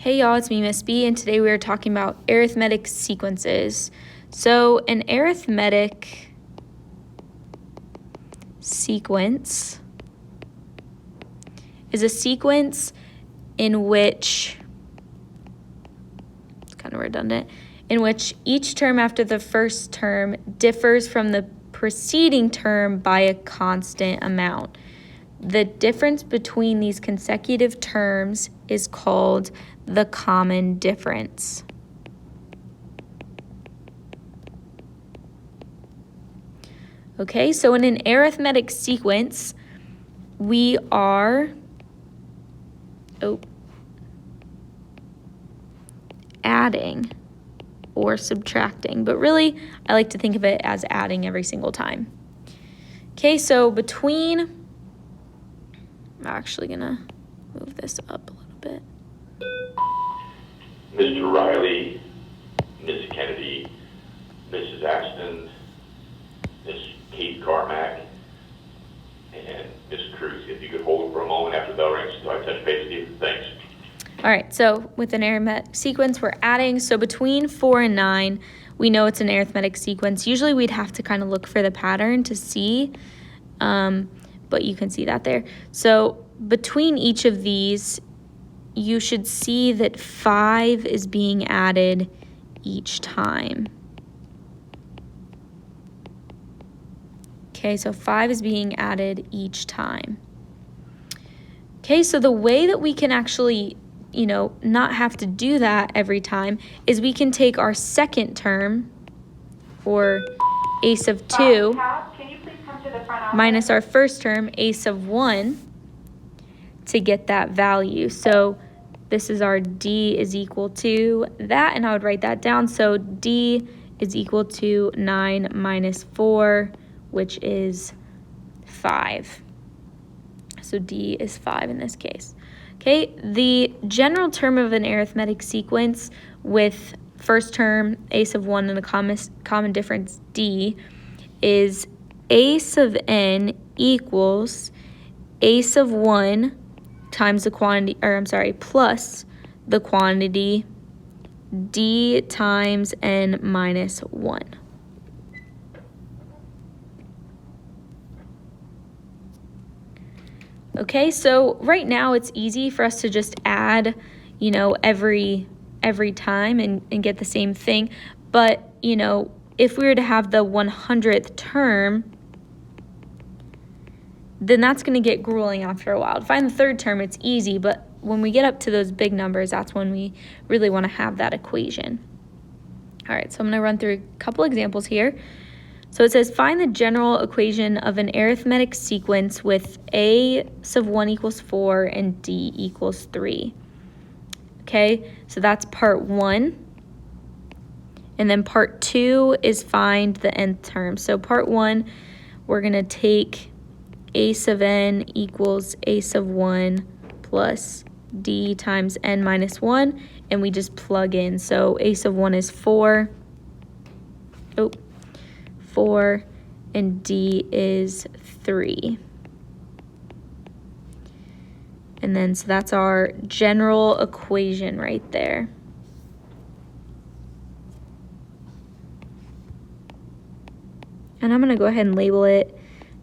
Hey y'all, it's me, Miss B, and today we are talking about arithmetic sequences. So an arithmetic sequence is a sequence in which, it's kind of redundant, in which each term after the first term differs from the preceding term by a constant amount. The difference between these consecutive terms is called the common difference. Okay, so in an arithmetic sequence, we are adding or subtracting, but really I like to think of it as adding every single time. Okay, so I'm actually gonna move this up a little bit. Mr. Riley, Ms. Kennedy, Mrs. Ashton, Ms. Kate Carmack, and Ms. Cruz. If you could hold it for a moment after the bell rings until I touch base with you. Thanks. All right, so with an arithmetic sequence, we're adding. So between 4 and 9, we know it's an arithmetic sequence. Usually we'd have to kind of look for the pattern to see, but you can see that there. So between each of these, you should see that 5 is being added each time. Okay, so 5 is being added each time. Okay, so the way that we can actually, not have to do that every time is we can take our second term, or ace of 2, minus our first term, ace of 1, to get that value. So this is our D is equal to that, and I would write that down. So D is equal to 9 minus 4, which is 5. So D is 5 in this case. Okay, the general term of an arithmetic sequence with first term, ace of 1, and a common difference D is ace of n equals ace of 1 times the quantity, plus the quantity D times n minus 1. Okay, so right now it's easy for us to just add, every time and get the same thing. But, if we were to have the 100th term, then that's going to get grueling after a while. To find the third term, it's easy, but when we get up to those big numbers, that's when we really want to have that equation. All right, so I'm going to run through a couple examples here. So it says, find the general equation of an arithmetic sequence with ace of 1 equals 4 and D equals 3. Okay, so that's part 1. And then part 2 is find the nth term. So part 1, we're going to take ace of n equals ace of 1 plus D times n minus 1, and we just plug in. So ace of 1 is 4. 4, and D is 3. And then, so that's our general equation right there. And I'm going to go ahead and label it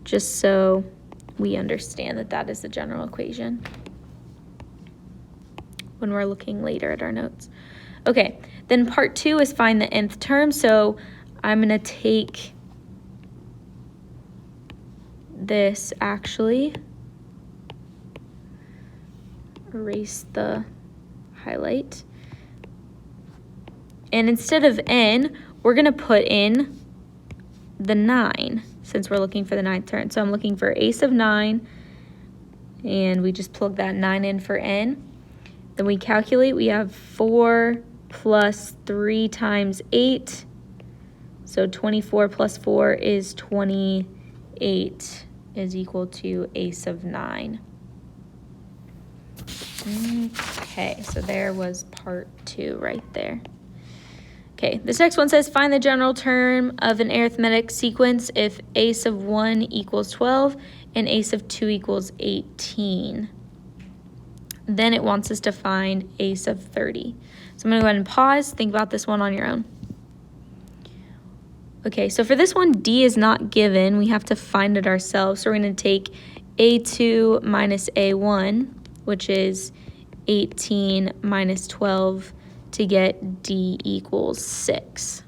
just so we understand that that is the general equation when we're looking later at our notes. Okay, then part 2 is find the nth term. So I'm going to take this, actually erase the highlight, and instead of n, we're going to put in the 9 since we're looking for the 9th term. So I'm looking for ace of 9, and we just plug that 9 in for n. Then we calculate. We have 4 plus 3 times 8, so 24 plus 4 is 28, is equal to ace of 9. Okay, so there was part 2 right there. Okay, this next one says find the general term of an arithmetic sequence if ace of 1 equals 12 and ace of 2 equals 18. Then it wants us to find a sub 30. So I'm going to go ahead and pause. Think about this one on your own. Okay, so for this one, D is not given. We have to find it ourselves. So we're going to take A2 minus A1, which is 18 minus 12, to get D equals 6.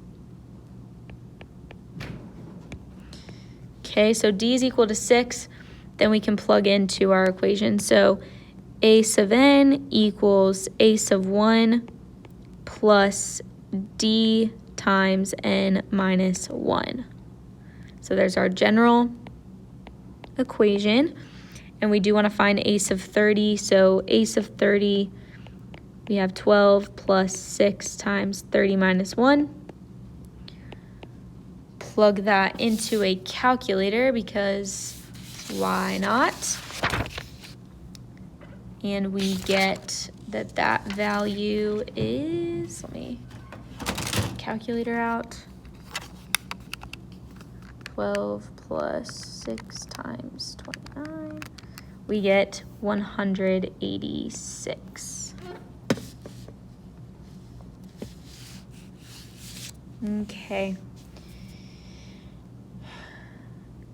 Okay, so D is equal to 6. Then we can plug into our equation. So A sub n equals A sub 1 plus D times n minus 1. So there's our general equation. And we do want to find A sub 30. So A sub 30, we have 12 plus 6 times 30 minus 1. Plug that into a calculator because why not? And we get that value is, let me calculator out, 12 plus 6 times 29. We get 186. Okay.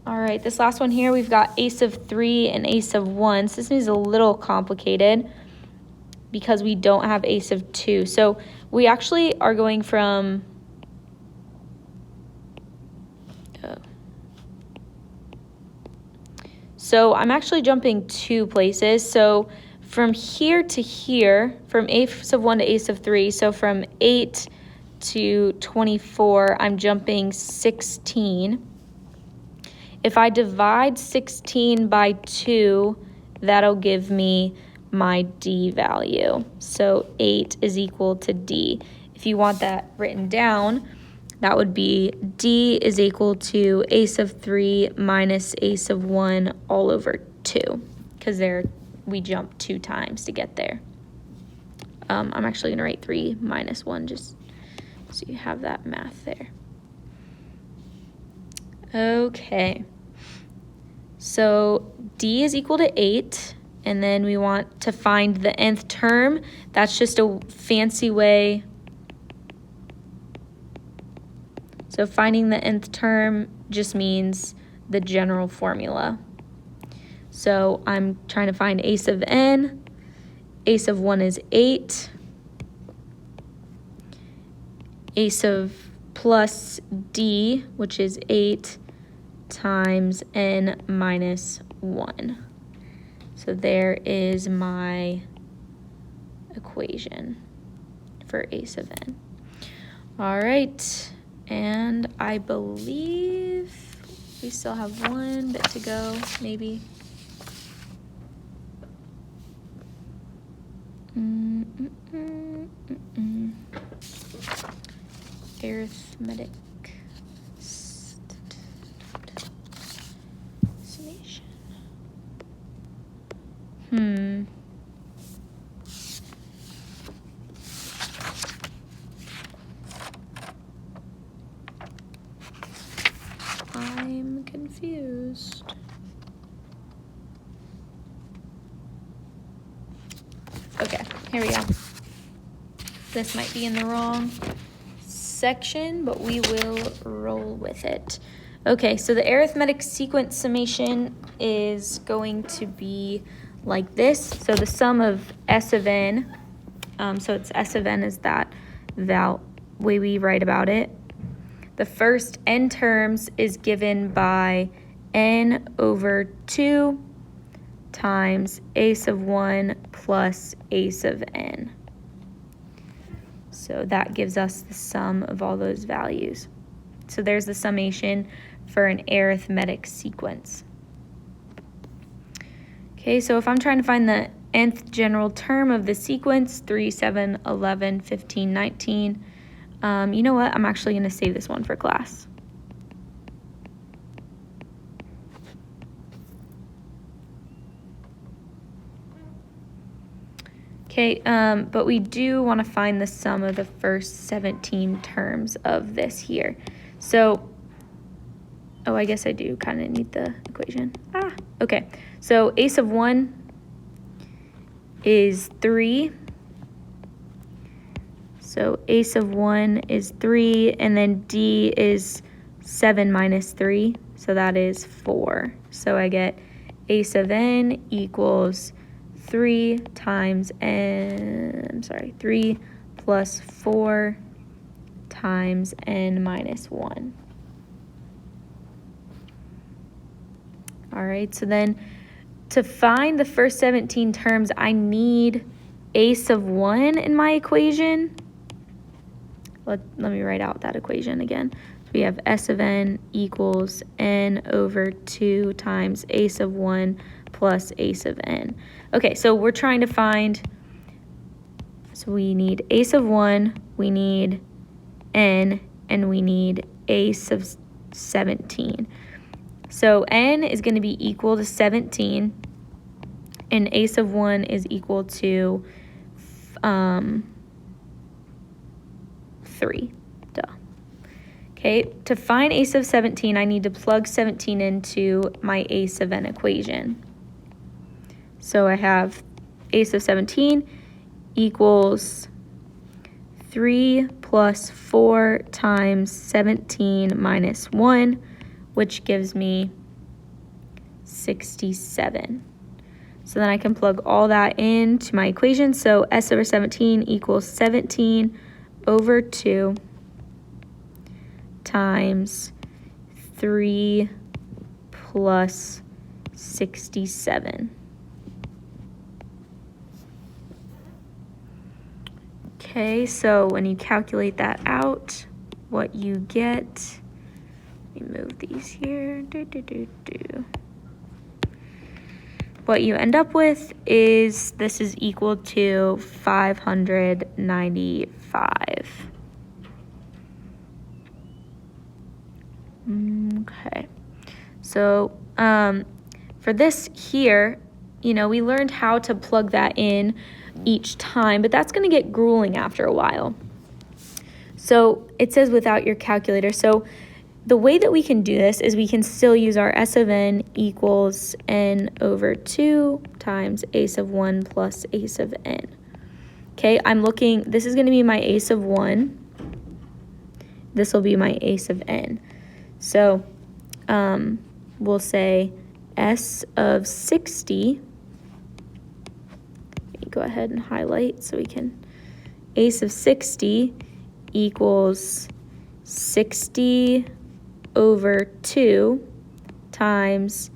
All right, this last one here, we've got A sub 3 and A sub 1. So this is a little complicated because we don't have A sub 2. So we actually are going from, so I'm actually jumping 2 places. So from here to here, from A sub 1 to A sub 3, so from 8 to 24, I'm jumping 16. If I divide 16 by 2, that'll give me my D value. So 8 is equal to D. If you want that written down, that would be D is equal to A sub 3 minus A sub 1 all over 2, because we jumped 2 times to get there. I'm actually going to write 3 minus 1 just so you have that math there. Okay, so D is equal to 8, and then we want to find the nth term. That's just a fancy way. So finding the nth term just means the general formula. So I'm trying to find A sub n. A sub 1 is 8. A sub plus D, which is 8, times n minus 1. So there is my equation for A sub n. All right, and I believe we still have one bit to go, maybe. Arithmetic summation. I'm confused. Okay, here we go. This might be in the wrong section, but we will roll with it. Okay, so the arithmetic sequence summation is going to be like this. So the sum of S of n, so it's S of n is that way we write about it. The first n terms is given by n over 2 times A sub 1 plus A sub n. So that gives us the sum of all those values. So there's the summation for an arithmetic sequence. Okay, so if I'm trying to find the nth general term of the sequence, 3, 7, 11, 15, 19, you know what? I'm actually going to save this one for class. Okay, but we do want to find the sum of the first 17 terms of this here. So, oh, I guess I do kind of need the equation. Okay, so A sub 1 is 3. So a sub 1 is 3, and then d is 7 minus 3, so that is 4. So I get a sub n equals 3 times n, 3 plus 4 times n minus 1. All right, so then to find the first 17 terms, I need a sub 1 in my equation. Let me write out that equation again. So we have S of n equals n over 2 times a sub 1 plus a sub n. Okay, so we're trying to find, so we need a sub 1, we need n, and we need a sub 17. So n is going to be equal to 17, and a sub 1 is equal to 3. Duh. Okay, to find a sub 17, I need to plug 17 into my a sub n equation. So I have a sub 17 equals 3 plus 4 times 17 minus 1, which gives me 67. So then I can plug all that into my equation. So S over 17 equals 17 over 2 times 3 plus 67. Okay, so when you calculate that out, what you get, let me move these here. What you end up with is this is equal to 595. Okay, so for this here, we learned how to plug that in each time, but that's going to get grueling after a while. So it says without your calculator. So the way that we can do this is we can still use our S of n equals n over 2 times a sub 1 plus a sub n. Okay, this is going to be my a sub 1. This will be my a sub n. So we'll say S of 60. Let me go ahead and highlight so we can. A sub 60 equals 60 over 2 times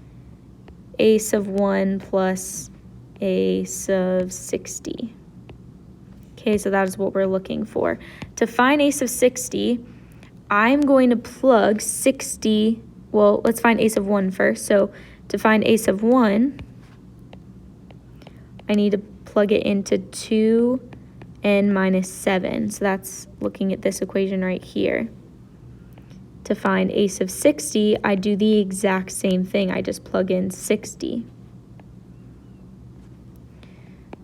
a sub 1 plus a sub 60. Okay, so that is what we're looking for. To find a sub 60, I'm going to plug 60, well, let's find a sub 1 first. So to find a sub 1, I need to plug it into 2n minus 7. So that's looking at this equation right here. To find a sub 60, I do the exact same thing. I just plug in 60.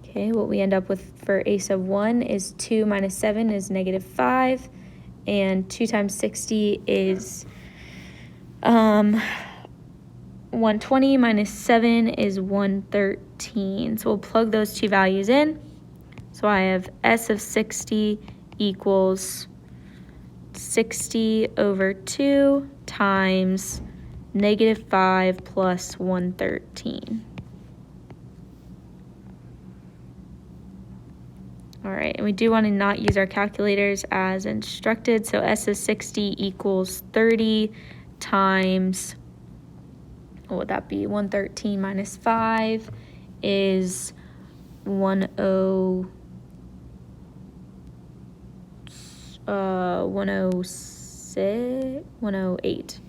Okay, what we end up with for a sub 1 is 2 minus 7 is negative 5. And 2 times 60 is 120 minus 7 is 113. So we'll plug those two values in. So I have S of 60 equals 60 over 2 times negative 5 plus 113. All right, and we do want to not use our calculators as instructed. So S of 60 equals 30 times, what would that be? 113 minus 5 is 108.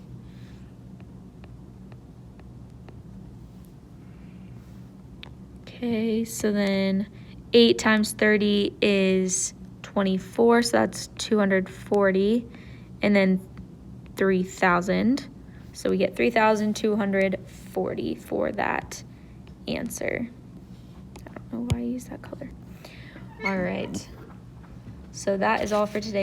Okay, so then 8 times 30 is 24, so that's 240, and then 3,000. So we get 3,240 for that answer. I don't know why I use that color. All right, so that is all for today.